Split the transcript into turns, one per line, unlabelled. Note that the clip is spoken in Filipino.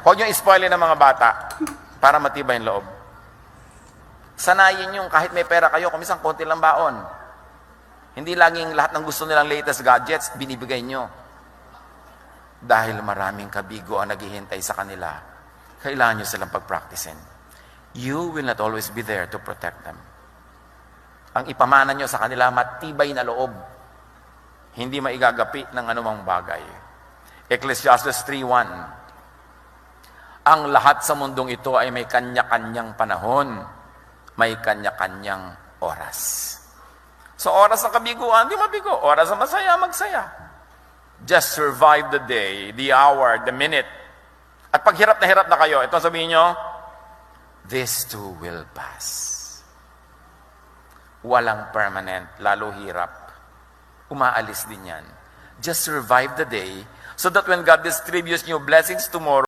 Huwag nyo ispoilin ng mga bata para matibay yung loob. Sanayin yung kahit may pera kayo, kumisang konti lang baon. Hindi laging lahat ng gusto nilang latest gadgets, binibigay nyo. Dahil maraming kabigo ang naghihintay sa kanila, kailangan nyo silang pag-practicein. You will not always be there to protect them. Ang ipamana nyo sa kanila, matibay na loob. Hindi maigagapi ng anumang bagay. Ecclesiastes 3:1. Ang lahat sa mundong ito ay may kanya-kanyang panahon, may kanya-kanyang oras. So oras ng kabiguan, di mabigo. Oras ng masaya, magsaya. Just survive the day, the hour, the minute. At pag hirap na kayo, ito sabihin nyo, this too will pass. Walang permanent, lalo hirap. Umaalis din yan. Just survive the day so that when God distributes new blessings tomorrow,